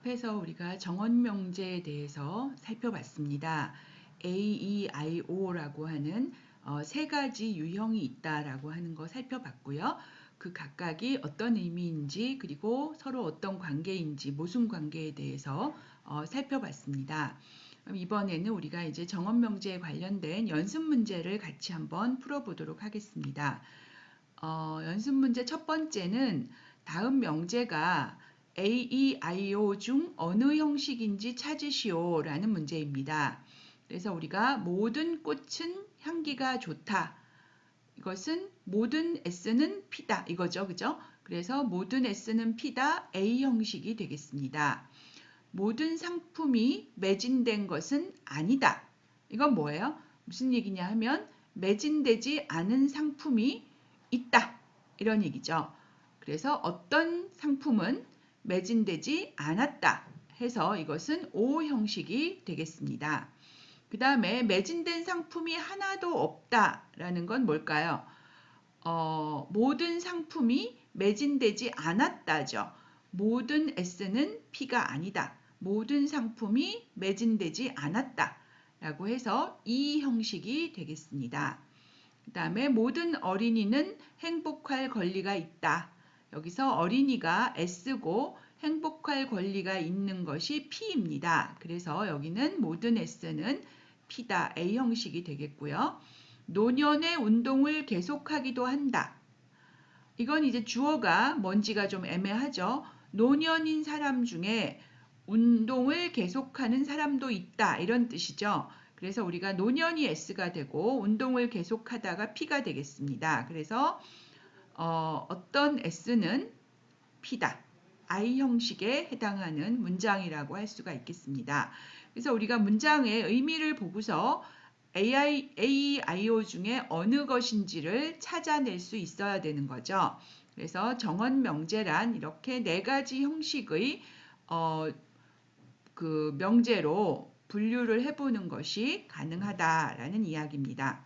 앞에서 우리가 정언명제에 대해서 살펴봤습니다. A, E, I, O라고 하는 세 가지 유형이 있다라고 하는 거 살펴봤고요. 그 각각이 어떤 의미인지 그리고 서로 어떤 관계인지 모순 관계에 대해서 살펴봤습니다. 그럼 이번에는 우리가 이제 정언명제에 관련된 연습 문제를 같이 한번 풀어보도록 하겠습니다. 연습 문제 첫 번째는 다음 명제가 A, E, I, O 중 어느 형식인지 찾으시오 라는 문제입니다. 그래서 우리가 모든 꽃은 향기가 좋다. 이것은 모든 S는 P다. 이거죠. 그죠? 그래서 모든 S는 P다. A 형식이 되겠습니다. 모든 상품이 매진된 것은 아니다. 이건 뭐예요? 무슨 얘기냐 하면 매진되지 않은 상품이 있다. 이런 얘기죠. 그래서 어떤 상품은 매진되지 않았다 해서 이것은 O 형식이 되겠습니다. 그 다음에 매진된 상품이 하나도 없다라는 건 뭘까요? 모든 상품이 매진되지 않았다죠. 모든 S는 P가 아니다. 모든 상품이 매진되지 않았다 라고 해서 E 형식이 되겠습니다. 그 다음에 모든 어린이는 행복할 권리가 있다. 여기서 어린이가 S고 행복할 권리가 있는 것이 P입니다. 그래서 여기는 모든 S는 P다. A 형식이 되겠고요. 노년의 운동을 계속하기도 한다. 이건 이제 주어가 뭔지가 좀 애매하죠. 노년인 사람 중에 운동을 계속하는 사람도 있다. 이런 뜻이죠. 그래서 우리가 노년이 S가 되고 운동을 계속하다가 P가 되겠습니다. 그래서 어떤 S는 P다. I 형식에 해당하는 문장이라고 할 수가 있겠습니다. 그래서 우리가 문장의 의미를 보고서 AIO 중에 어느 것인지를 찾아낼 수 있어야 되는 거죠. 그래서 정언명제란 이렇게 네 가지 형식의 그 명제로 분류를 해보는 것이 가능하다라는 이야기입니다.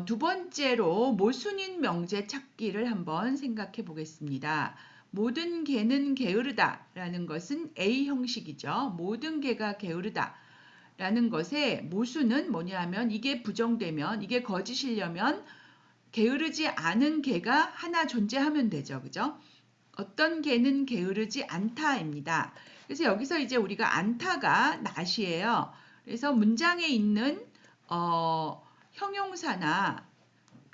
두 번째로 모순인 명제 찾기를 한번 생각해 보겠습니다. 모든 개는 게으르다 라는 것은 A 형식이죠. 모든 개가 게으르다 라는 것의 모순은 뭐냐 하면 이게 부정되면 이게 거짓이려면 게으르지 않은 개가 하나 존재하면 되죠. 그죠? 어떤 개는 게으르지 않다입니다. 그래서 여기서 이제 우리가 않다가 not이에요. 그래서 문장에 있는 형용사나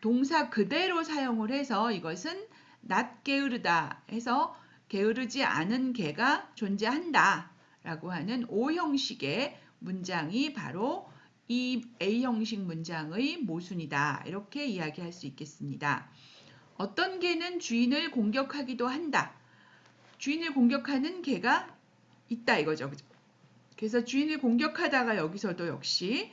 동사 그대로 사용을 해서 이것은 not 게으르다 해서 게으르지 않은 개가 존재한다 라고 하는 O 형식의 문장이 바로 이 A 형식 문장의 모순이다. 이렇게 이야기할 수 있겠습니다. 어떤 개는 주인을 공격하기도 한다. 주인을 공격하는 개가 있다 이거죠. 그래서 주인을 공격하다가 여기서도 역시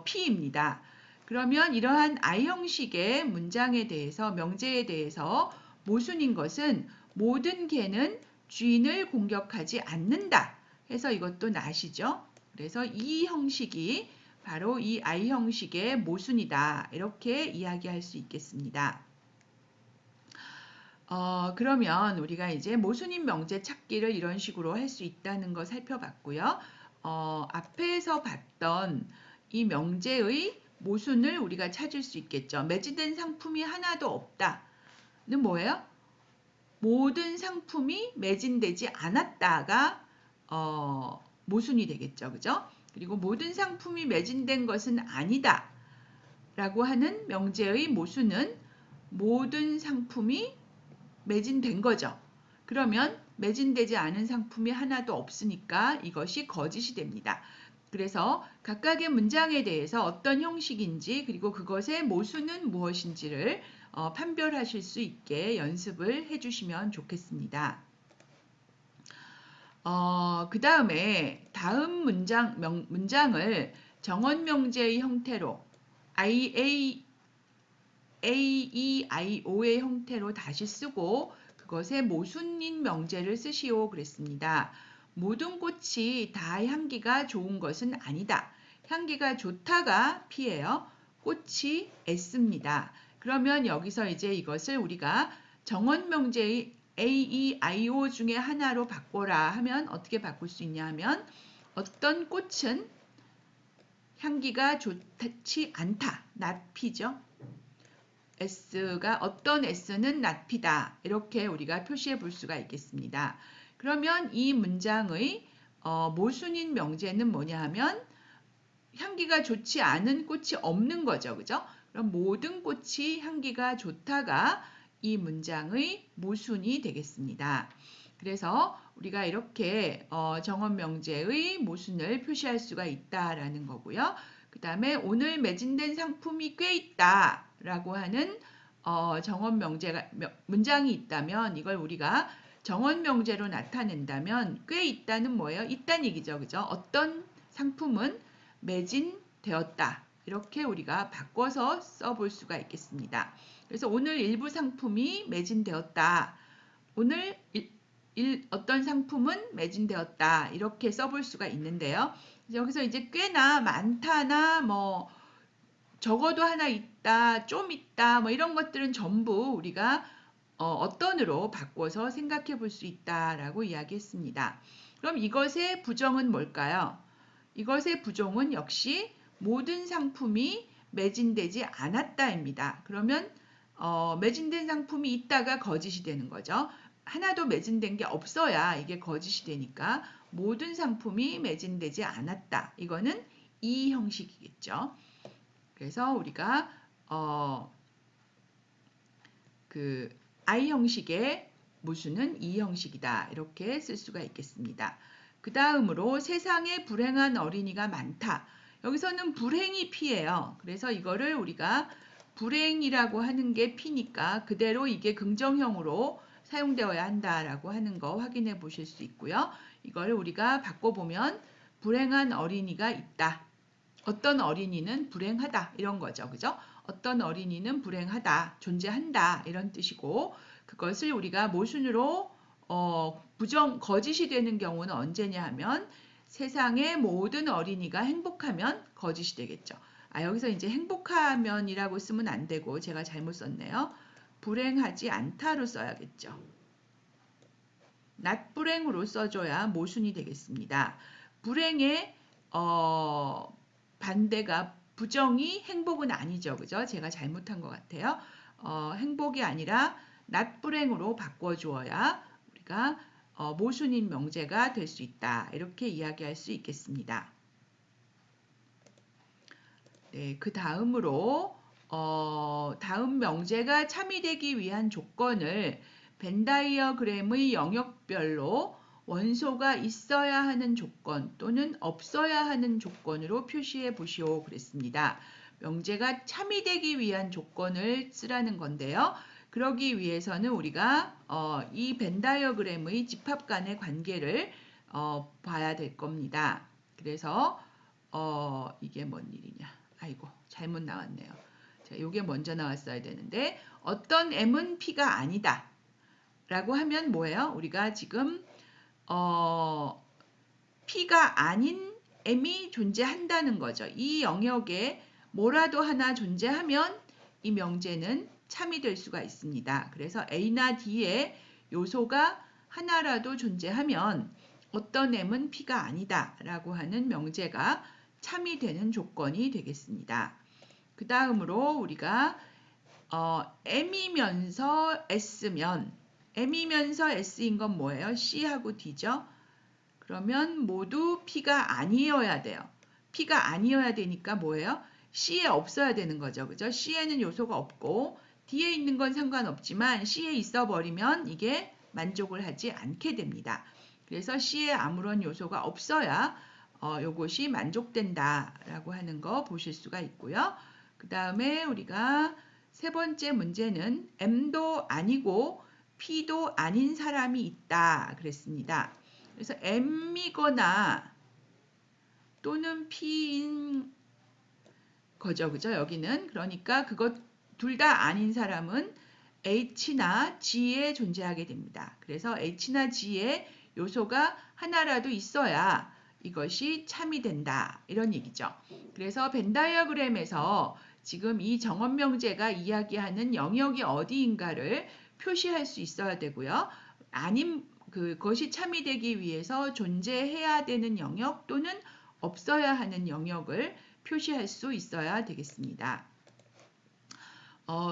P입니다. 그러면 이러한 I 형식의 문장에 대해서 명제에 대해서 모순인 것은 모든 개는 주인을 공격하지 않는다 해서 이것도 not이죠. 그래서 이 형식이 바로 이 I 형식의 모순이다 이렇게 이야기할 수 있겠습니다. 그러면 우리가 이제 모순인 명제 찾기를 이런 식으로 할 수 있다는 거 살펴봤고요. 앞에서 봤던 이 명제의 모순을 우리가 찾을 수 있겠죠. 매진된 상품이 하나도 없다는 뭐예요? 모든 상품이 매진되지 않았다가 모순이 되겠죠. 그죠? 그리고 모든 상품이 매진된 것은 아니다 라고 하는 명제의 모순은 모든 상품이 매진된 거죠. 그러면 매진되지 않은 상품이 하나도 없으니까 이것이 거짓이 됩니다. 그래서 각각의 문장에 대해서 어떤 형식인지 그리고 그것의 모순은 무엇인지를 판별하실 수 있게 연습을 해주시면 좋겠습니다. 그 다음에 다음 문장을 정언명제의 형태로 AEIO의 형태로 다시 쓰고 그것의 모순인 명제를 쓰시오 그랬습니다. 모든 꽃이 다 향기가 좋은 것은 아니다. 향기가 좋다가 P예요. 꽃이 S입니다. 그러면 여기서 이제 이것을 우리가 정언명제의 AEIO 중에 하나로 바꿔라 하면 어떻게 바꿀 수 있냐 하면 어떤 꽃은 향기가 좋지 않다. not P죠. S가 어떤 S는 not P다. 이렇게 우리가 표시해 볼 수가 있겠습니다. 그러면 이 문장의 모순인 명제는 뭐냐 하면 향기가 좋지 않은 꽃이 없는 거죠. 그죠? 그럼 모든 꽃이 향기가 좋다가 이 문장의 모순이 되겠습니다. 그래서 우리가 이렇게 정언 명제의 모순을 표시할 수가 있다라는 거고요. 그 다음에 오늘 매진된 상품이 꽤 있다라고 하는 정언 명제가 문장이 있다면 이걸 우리가 정언 명제로 나타낸다면 꽤 있다는 뭐예요? 있다는 얘기죠. 그죠? 어떤 상품은 매진되었다. 이렇게 우리가 바꿔서 써볼 수가 있겠습니다. 그래서 오늘 일부 상품이 매진되었다. 오늘 어떤 상품은 매진되었다. 이렇게 써볼 수가 있는데요. 여기서 이제 꽤나 많다나 뭐 적어도 하나 있다, 좀 있다, 뭐 이런 것들은 전부 우리가 어떤으로 바꿔서 생각해 볼 수 있다라고 이야기했습니다. 그럼 이것의 부정은 뭘까요? 이것의 부정은 역시 모든 상품이 매진되지 않았다입니다. 그러면 매진된 상품이 있다가 거짓이 되는 거죠. 하나도 매진된 게 없어야 이게 거짓이 되니까 모든 상품이 매진되지 않았다. 이거는 이 형식이겠죠. 그래서 우리가 그 I 형식의 모순은 이 형식이다. 이렇게 쓸 수가 있겠습니다. 그 다음으로 세상에 불행한 어린이가 많다. 여기서는 불행이 P예요. 그래서 이거를 우리가 불행이라고 하는 게 P니까 그대로 이게 긍정형으로 사용되어야 한다라고 하는 거 확인해 보실 수 있고요. 이걸 우리가 바꿔보면 불행한 어린이가 있다. 어떤 어린이는 불행하다. 이런 거죠. 그죠? 어떤 어린이는 불행하다. 존재한다. 이런 뜻이고 그것을 우리가 모순으로 거짓이 되는 경우는 언제냐 하면 세상의 모든 어린이가 행복하면 거짓이 되겠죠. 여기서 이제 행복하면이라고 쓰면 안 되고 제가 잘못 썼네요. 불행하지 않다로 써야겠죠. not 불행으로 써줘야 모순이 되겠습니다. 불행의 반대가 부정이 행복은 아니죠. 그죠? 제가 잘못한 것 같아요. 행복이 아니라 not 불행으로 바꿔주어야 우리가 모순인 명제가 될 수 있다. 이렇게 이야기할 수 있겠습니다. 네, 그 다음으로 다음 명제가 참이되기 위한 조건을 벤 다이어그램의 영역별로 원소가 있어야 하는 조건 또는 없어야 하는 조건으로 표시해 보시오 그랬습니다. 명제가 참이되기 위한 조건을 쓰라는 건데요. 그러기 위해서는 우리가 이 벤 다이어그램의 집합 간의 관계를 봐야 될 겁니다. 그래서 이게 뭔 일이냐. 아이고 잘못 나왔네요. 자, 요게 먼저 나왔어야 되는데 어떤 M은 P가 아니다. 라고 하면 뭐예요? 우리가 지금 P가 아닌 M이 존재한다는 거죠. 이 영역에 뭐라도 하나 존재하면 이 명제는 참이 될 수가 있습니다. 그래서 A나 D의 요소가 하나라도 존재하면 어떤 M은 P가 아니다 라고 하는 명제가 참이 되는 조건이 되겠습니다. 그 다음으로 우리가 M이면서 S면 M이면서 S인 건 뭐예요? C하고 D죠. 그러면 모두 P가 아니어야 돼요. P가 아니어야 되니까 뭐예요? C에 없어야 되는 거죠. 그죠? C에는 요소가 없고 D에 있는 건 상관없지만 C에 있어 버리면 이게 만족을 하지 않게 됩니다. 그래서 C에 아무런 요소가 없어야 요것이 만족된다라고 하는 거 보실 수가 있고요. 그 다음에 우리가 세 번째 문제는 M도 아니고 P도 아닌 사람이 있다 그랬습니다. 그래서 M이거나 또는 P인 거죠. 그죠? 여기는 그러니까 그것 둘 다 아닌 사람은 H나 G에 존재하게 됩니다. 그래서 H나 G에 요소가 하나라도 있어야 이것이 참이 된다. 이런 얘기죠. 그래서 벤 다이어그램에서 지금 이 정언 명제가 이야기하는 영역이 어디인가를 표시할 수 있어야 되고요. 아닌 그것이 참이되기 위해서 존재해야 되는 영역 또는 없어야 하는 영역을 표시할 수 있어야 되겠습니다.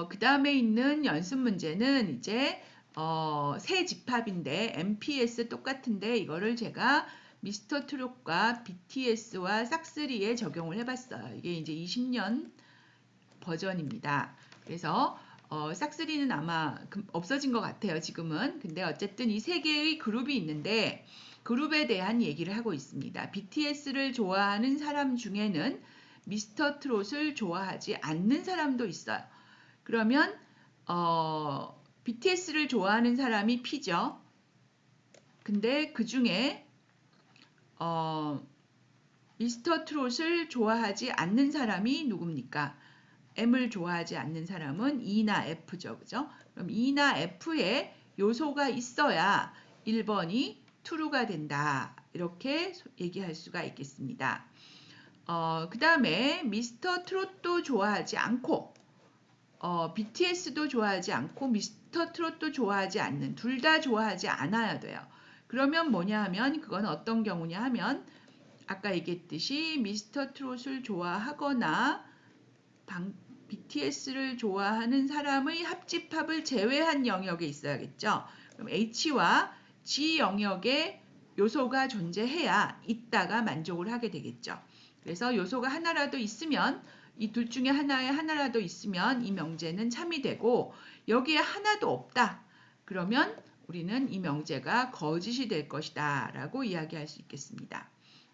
그 다음에 있는 연습 문제는 이제 새 집합인데 MPS 똑같은데 이거를 제가 미스터 트롯과 BTS와 싹쓰리에 적용을 해봤어요. 이게 이제 20년 버전입니다. 그래서 싹쓰리는 아마 없어진 것 같아요. 지금은. 근데 어쨌든 이 세 개의 그룹이 있는데 그룹에 대한 얘기를 하고 있습니다. BTS를 좋아하는 사람 중에는 미스터 트롯을 좋아하지 않는 사람도 있어요. 그러면 BTS를 좋아하는 사람이 P죠. 근데 그 중에 미스터 트롯을 좋아하지 않는 사람이 누굽니까? M을 좋아하지 않는 사람은 E나 F죠. 그죠? 그럼 E나 F에 요소가 있어야 1번이 true가 된다. 이렇게 얘기할 수가 있겠습니다. 그 다음에 미스터 트롯도 좋아하지 않고 BTS도 좋아하지 않고 미스터 트롯도 좋아하지 않는 둘 다 좋아하지 않아야 돼요. 그러면 뭐냐 하면 그건 어떤 경우냐 하면 아까 얘기했듯이 미스터 트롯을 좋아하거나 BTS를 좋아하는 사람의 합집합을 제외한 영역에 있어야겠죠. 그럼 H와 G 영역에 요소가 존재해야 있다가 만족을 하게 되겠죠. 그래서 요소가 하나라도 있으면 이 둘 중에 하나라도 있으면 이 명제는 참이 되고 여기에 하나도 없다. 그러면 우리는 이 명제가 거짓이 될 것이다 라고 이야기할 수 있겠습니다.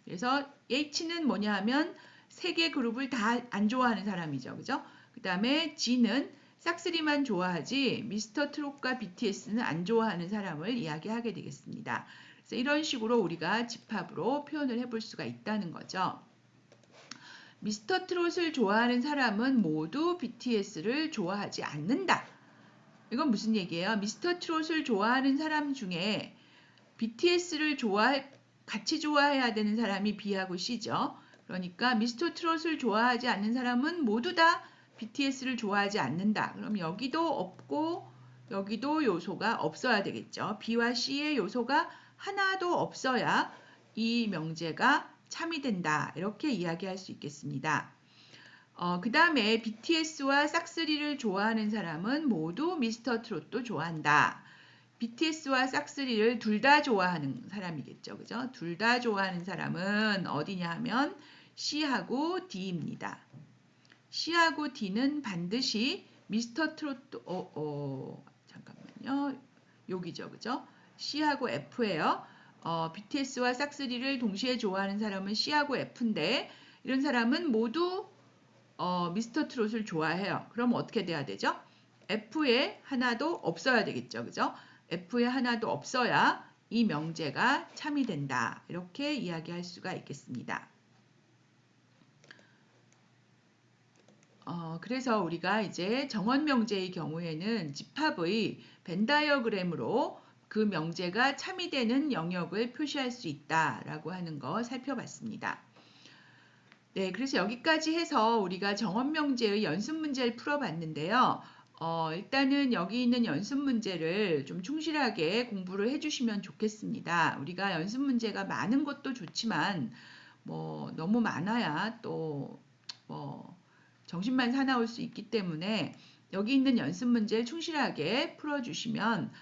그래서 H는 뭐냐 하면 세 개 그룹을 다 안 좋아하는 사람이죠. 그죠? 그 다음에 G는 싹쓰리만 좋아하지 미스터 트롯과 BTS는 안 좋아하는 사람을 이야기하게 되겠습니다. 그래서 이런 식으로 우리가 집합으로 표현을 해볼 수가 있다는 거죠. 미스터 트롯을 좋아하는 사람은 모두 BTS를 좋아하지 않는다. 이건 무슨 얘기예요? 미스터 트롯을 좋아하는 사람 중에 BTS를 같이 좋아해야 되는 사람이 B하고 C죠. 그러니까 미스터 트롯을 좋아하지 않는 사람은 모두 다 BTS를 좋아하지 않는다. 그럼 여기도 없고 여기도 요소가 없어야 되겠죠. B와 C의 요소가 하나도 없어야 이 명제가 참이 된다. 이렇게 이야기할 수 있겠습니다. 그 다음에 BTS와 싹쓰리를 좋아하는 사람은 모두 미스터 트롯도 좋아한다. BTS와 싹쓰리를 둘 다 좋아하는 사람이겠죠. 그죠? 둘 다 좋아하는 사람은 어디냐 하면 C하고 D입니다. C하고 D는 반드시 미스터 트롯도 잠깐만요. 여기죠. 그죠? C하고 F예요. BTS와 싹쓰리를 동시에 좋아하는 사람은 C하고 F인데 이런 사람은 모두 미스터 트롯을 좋아해요. 그럼 어떻게 돼야 되죠? F에 하나도 없어야 되겠죠. 그죠? F에 하나도 없어야 이 명제가 참이 된다. 이렇게 이야기할 수가 있겠습니다. 그래서 우리가 이제 정원 명제의 경우에는 집합의 벤 다이어그램으로 그 명제가 참이 되는 영역을 표시할 수 있다라고 하는 거 살펴봤습니다. 네, 그래서 여기까지 해서 우리가 정원 명제의 연습 문제를 풀어봤는데요. 일단은 여기 있는 연습 문제를 좀 충실하게 공부를 해주시면 좋겠습니다. 우리가 연습 문제가 많은 것도 좋지만 뭐 너무 많아야 또 정신만 사나울 수 있기 때문에 여기 있는 연습 문제를 충실하게 풀어주시면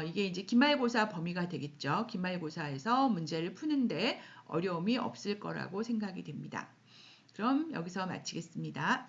이게 이제 기말고사 범위가 되겠죠. 기말고사에서 문제를 푸는데 어려움이 없을 거라고 생각이 됩니다. 그럼 여기서 마치겠습니다.